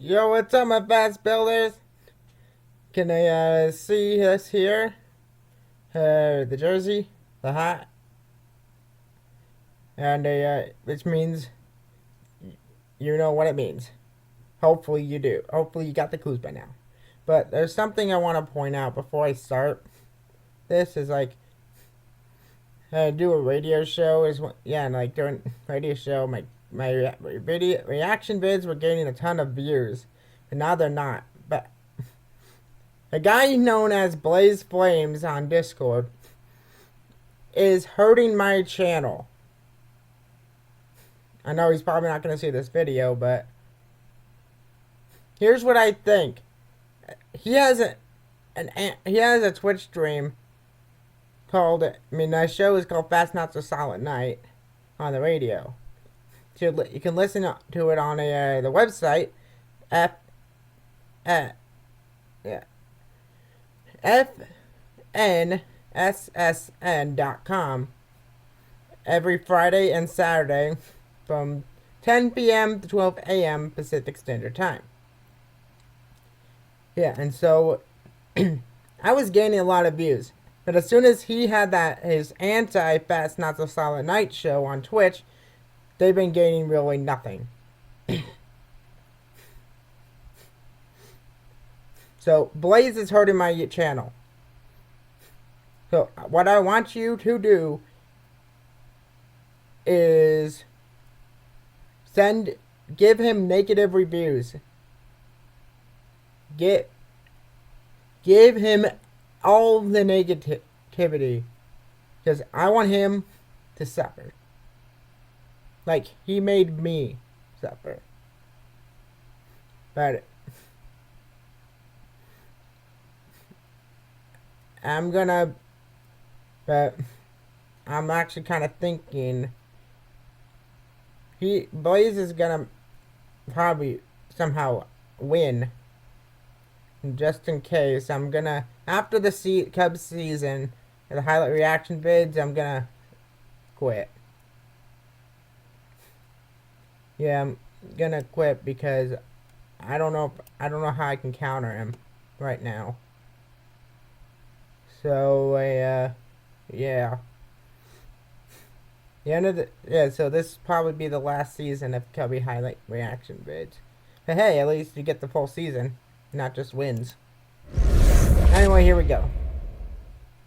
Yo, what's up, my fast builders? Can I see us here? The jersey, the hat, and which means you know what it means. Hopefully you do. Hopefully you got the clues by now. But there's something I want to point out before I start. This is like do a radio show and like during radio show my video reaction vids were gaining a ton of views, and now they're not. But a guy known as Blaze Flames on Discord is hurting my channel. I know he's probably not going to see this video, but here's what I think. He has a Twitch stream called, the show is called Fast Not So Silent Night on the radio. So you can listen to it on the website fnssn.com every Friday and Saturday from 10 p.m. to 12 a.m. Pacific Standard Time. Yeah, and so I was gaining a lot of views. But as soon as he had his anti-Fast Not So Silent Night show on Twitch, they've been gaining really nothing. So Blaze is hurting my channel. So what I want you to do is give him negative reviews. Give him all the negativity, because I want him to suffer like he made me suffer. But I'm actually kind of thinking Blaze is gonna probably somehow win. And just in case, I'm gonna, after the Cubs season, the highlight reaction vids, I'm gonna quit. Yeah, I'm gonna quit because I don't know how I can counter him right now. So yeah. So this will probably be the last season of Cubby highlight reaction vids. But hey, at least you get the full season, not just wins. Anyway, here we go.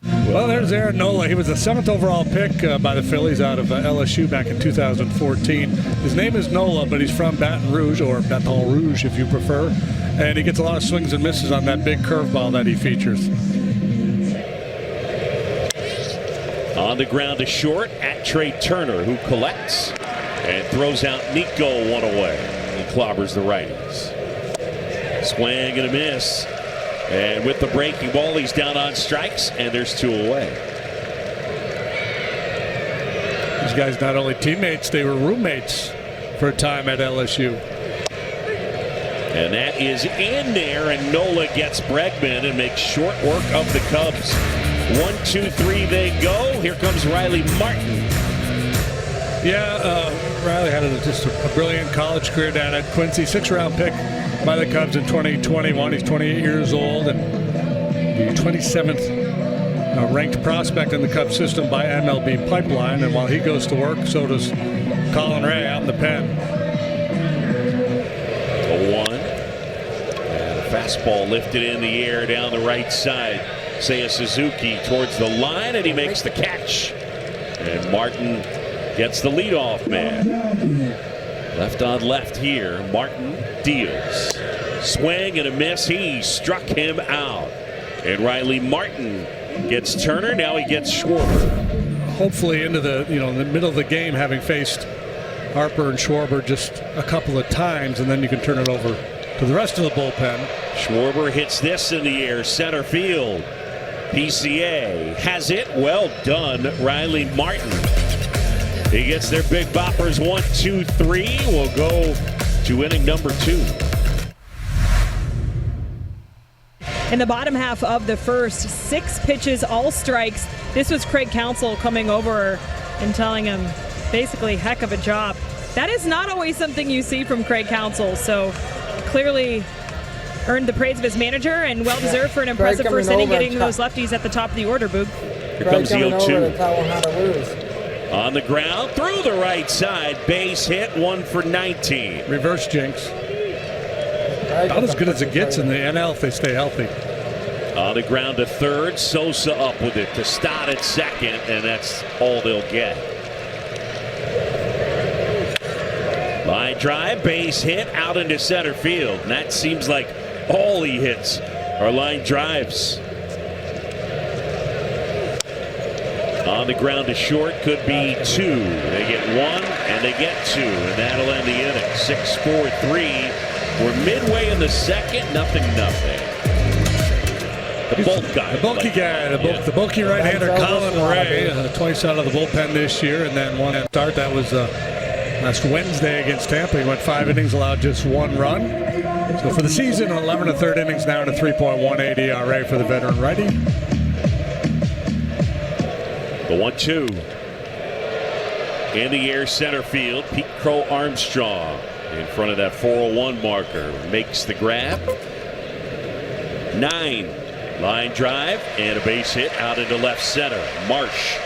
Well, there's Aaron Nola. He was the 7th overall pick by the Phillies out of LSU back in 2014. His name is Nola, but he's from Baton Rouge, or Baton Rouge if you prefer. And he gets a lot of swings and misses on that big curveball that he features. On the ground to short at Trey Turner, who collects and throws out Nico one away. He clobbers the righties. Swing and a miss. And with the breaking ball, he's down on strikes, and there's 2 away. These guys not only teammates, they were roommates for a time at LSU. And that is in there, and Nola gets Bregman and makes short work of the Cubs. 1, 2, 3, they go. Here comes Riley Martin. Yeah, Riley had just a brilliant college career down at Quincy. 6th-round pick by the Cubs in 2021. He's 28 years old and the 27th ranked prospect in the Cubs system by MLB Pipeline. And while he goes to work, so does Colin Ray out in the pen. 0-1. And a fastball lifted in the air down the right side. Seiya Suzuki towards the line, and he makes the catch. And Martin gets the leadoff man. Left on left here. Martin deals. Swing and a miss. He struck him out. And Riley Martin gets Turner. Now he gets Schwarber. Hopefully into the in the middle of the game, having faced Harper and Schwarber just a couple of times, and then you can turn it over to the rest of the bullpen. Schwarber hits this in the air, center field. PCA has it. Well done, Riley Martin. He gets their big boppers. 1, 2, 3. We'll go to inning number 2. In the bottom half of the first, 6 pitches, all strikes. This was Craig Counsell coming over and telling him basically heck of a job. That is not always something you see from Craig Counsell. So clearly earned the praise of his manager and well-deserved for an impressive Craig first coming inning, over getting those lefties at the top of the order, Boog. Here comes the coming over 0-2. to tell him how to lose. On the ground, through the right side, base hit, 1 for 19. Reverse jinx. About as good as it gets in the NL if they stay healthy. On the ground to third, Sosa up with it to Stott at second, and that's all they'll get. Line drive, base hit, out into center field, and that seems like all he hits are line drives. On the ground to short, could be 2. They get 1 and they get 2, and that'll end the inning. 6-4-3. We're midway in the second, 0-0. The bulk guy. The bulky guy, the bulky right-hander Colin Ray, twice out of the bullpen this year, and then one start. That was last Wednesday against Tampa. He went 5 innings, allowed just 1 run. So for the season, 11 1/3 innings now and a 3.18 ERA for the veteran righty. The 1-2. In the air center field, Pete Crow Armstrong in front of that 401 marker. Makes the grab. 9. Line drive and a base hit out into left center. Marsh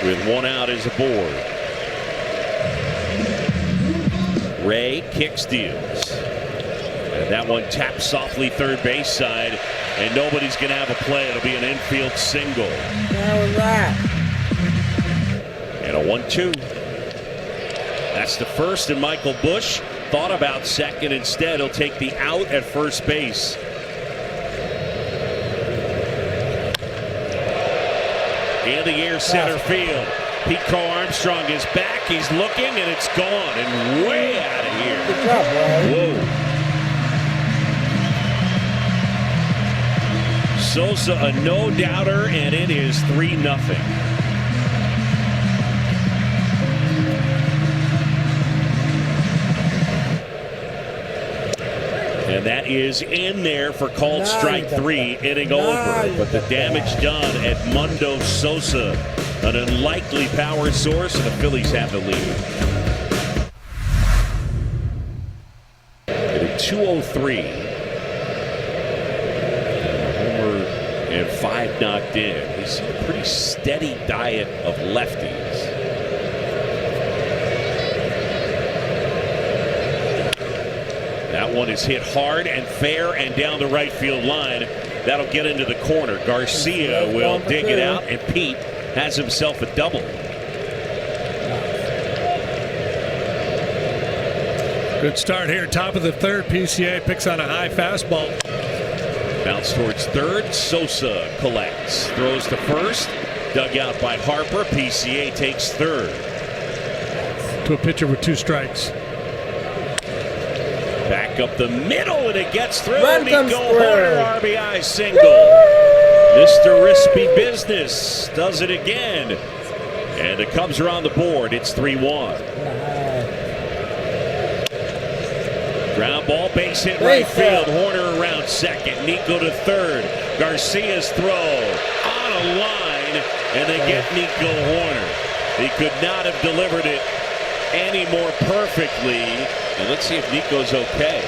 with 1 out is aboard. Ray kicks, deals. And that one taps softly third base side, and nobody's going to have a play. It'll be an infield single. How was that? And a 1-2. That's the first, and Michael Busch thought about second. Instead, he'll take the out at first base. In the air center field. Pete Crow Armstrong is back. He's looking, and it's gone, and way out of here. Good job, Ray. Whoa. Sosa, a no-doubter, and it is 3-0. And that is in there for called strike 3, inning over. But the damage done at Mundo Sosa, an unlikely power source, and the Phillies have the lead. At 2:03. Homer and 5 knocked in. He's a pretty steady diet of lefties. That one is hit hard and fair and down the right field line. That'll get into the corner. Garcia will dig it out, and Pete has himself a double. Good start here. Top of the third. PCA picks on a high fastball. Bounce towards third. Sosa collects. Throws to first. Dug out by Harper. PCA takes third. To a pitcher with 2 strikes. Back up the middle, and it gets through. Run Nico comes Horner, through. RBI single. Mr. Rispy Business does it again. And the Cubs are on the board. It's 3-1. Ground ball, base hit right field. Horner around second. Nico to third. Garcia's throw on a line, and they get Nico Horner. He could not have delivered it any more perfectly. And let's see if Nico's okay.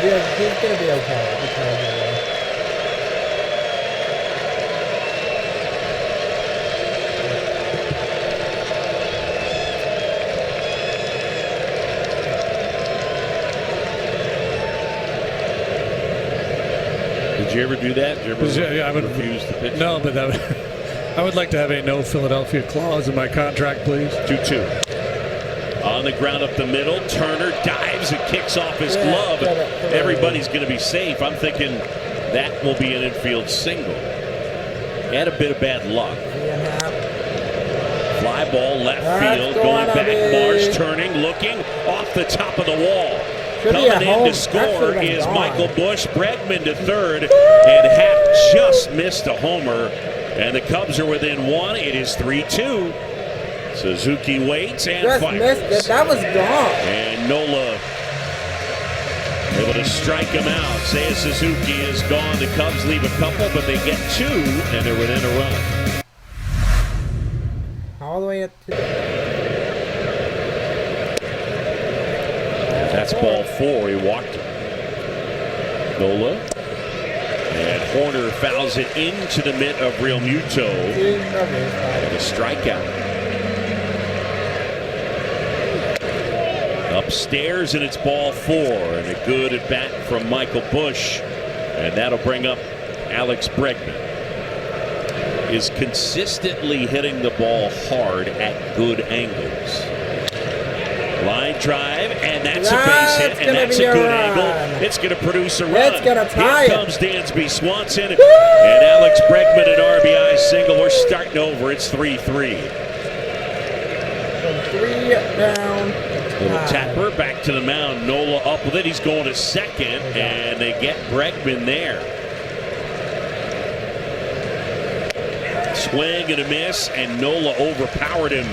Yeah, he's going to be okay. Did you ever do that? Did you ever Yeah, I would refuse to pitch? No, but I would like to have a no Philadelphia clause in my contract, please. 2-2. On the ground up the middle, Turner dives and kicks off his glove. Everybody's going to be safe. I'm thinking that will be an infield single. Had a bit of bad luck. Fly ball left field, going back. Marsh turning, looking off the top of the wall. Coming in to score is Michael Busch. Bregman to third, and Happ just missed a homer. And the Cubs are within 1. It is 3-2. Suzuki waits and fires. Missed it. That was gone. And Nola able to strike him out. Seiya Suzuki is gone. The Cubs leave a couple, but they get 2, and they're within a run. All the way up to... That's ball 4. He walked it. Nola. And Horner fouls it into the mitt of Real Muto. And a strikeout. Upstairs, and it's ball 4. And a good at bat from Michael Busch. And that'll bring up Alex Bregman. Is consistently hitting the ball hard at good angles. Line drive, and that's a base hit, and that's a good angle. It's going to produce a run. It's going to tie Here comes Dansby Swanson, and Alex Bregman an RBI single. We're starting over. It's 3-3. From 3 down. Little tapper back to the mound. Nola up with it. He's going to second, and they get Bregman there. Swing and a miss, and Nola overpowered him.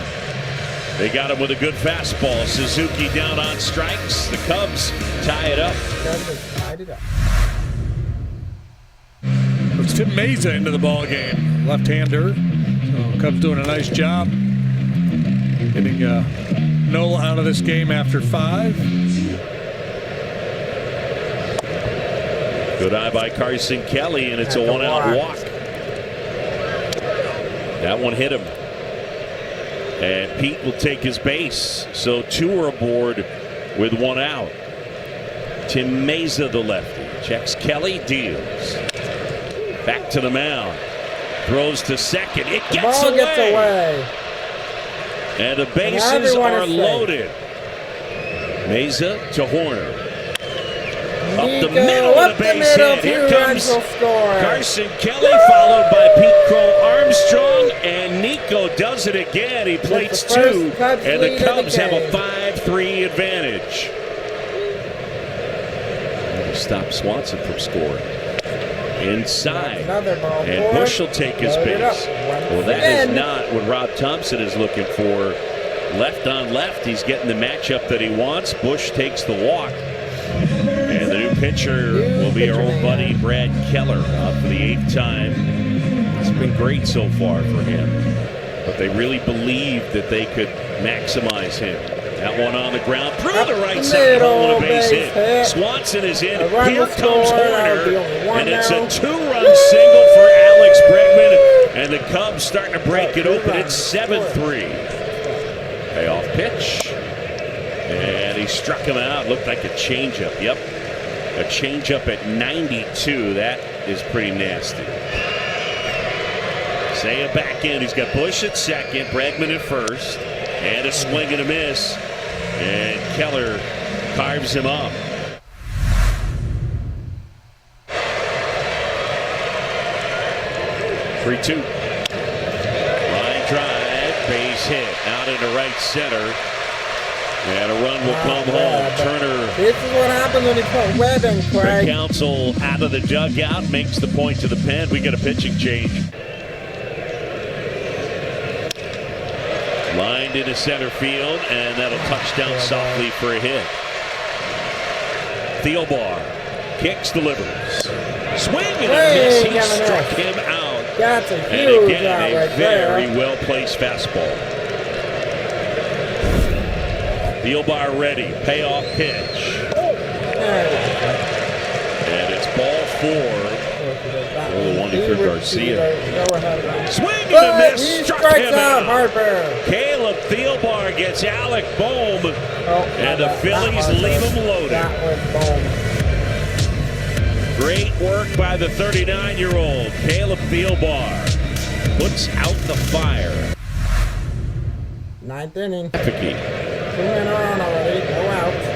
They got him with a good fastball. Suzuki down on strikes. The Cubs tie it up. It's Tim Meza into the ball game, left-hander. So Cubs doing a nice job getting Nola out of this game after 5. Good eye by Carson Kelly, and it's a 1-out walk. That one hit him. And Pete will take his base. So 2 are aboard with 1 out. Tim Meza, the lefty, checks Kelly, deals. Back to the mound. Throws to second. It gets away. And the bases are loaded. Meza to Horner. Up the middle of the base hit. Here comes Carson Kelly, followed by Pete Crow Armstrong, and Nico does it again. He plates 2, and the Cubs have a 5-3 advantage. That'll stop Swanson from scoring. Inside, and Busch will take his base. Well, that is not what Rob Thompson is looking for. Left on left, he's getting the matchup that he wants. Busch takes the walk. And the new pitcher will be our old buddy Brad Keller, up for the 8th time. It's been great so far for him, but they really believed that they could maximize him. That one on the ground through the right side, hole and a base hit. Swanson is in. Here comes Horner, and it's a 2-run single for Alex Bregman, and the Cubs starting to break it open. It's 7-3. Payoff pitch. And he struck him out. Looked like a changeup. Yep. A changeup at 92. That is pretty nasty. Seiya back in. He's got Busch at second. Bregman at first. And a swing and a miss. And Keller carves him up. Three-two. Line drive. Base hit. Out into right center. And a run will come home. Turner. This is what happens when you put Webb in, Craig. Craig Counsell out of the dugout, makes the point to the pen. We get a pitching change. Lined into center field, and that'll touch down softly for a hit. Thielbar kicks, delivers. Swing and a miss. He struck him out. That's a and huge again, out a right very there. well-placed fastball. Thielbar ready. Payoff pitch. And it's ball 4. Oh, the one for Garcia. Swing and a miss. He Struck strikes him out out. Harper. Caleb Thielbar gets Alec Bohm. And the Phillies leave him loaded. That was Bohm. Great work by the 39-year-old. Caleb Thielbar puts out the fire. 9th inning. 2 Picky men are on already. No outs.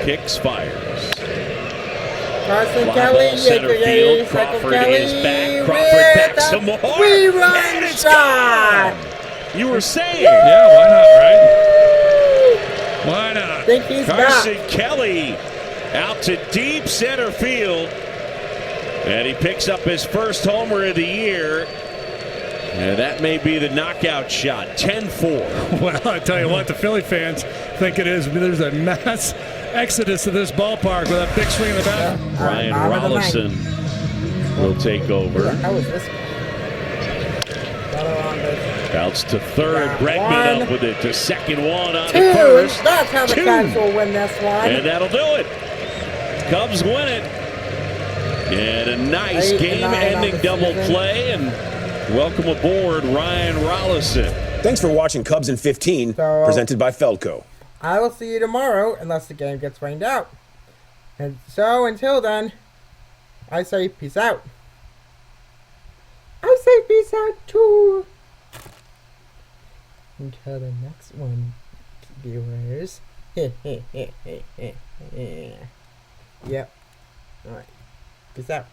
kicks, fires. Carson Fly Kelly, ball center field. Crawford is back. Crawford back some more. Rerun shot. You were saying. Yeah, why not, right? Why not? I think he's Carson back. Kelly out to deep center field. And he picks up his first homer of the year. And that may be the knockout shot. 10-4. Well, I tell you what, the Philly fans think it is. There's a mass exodus to this ballpark with that big swing in the back. Ryan Rollison will take over. How was this Another on base. Bounce to third. Got Bregman one. up with it to second, one on to Two. first. That's how the Two. Cubs will win this one. And that'll do it. Cubs win it. And a nice 8-9 on game-ending the double season. play. And welcome aboard, Ryan Rollison. Thanks for watching Cubs in 15, So- presented by Feldco. I will see you tomorrow unless the game gets rained out. And so until then, I say peace out. I say peace out too. Until the next one, viewers. Yep. Alright. Peace out.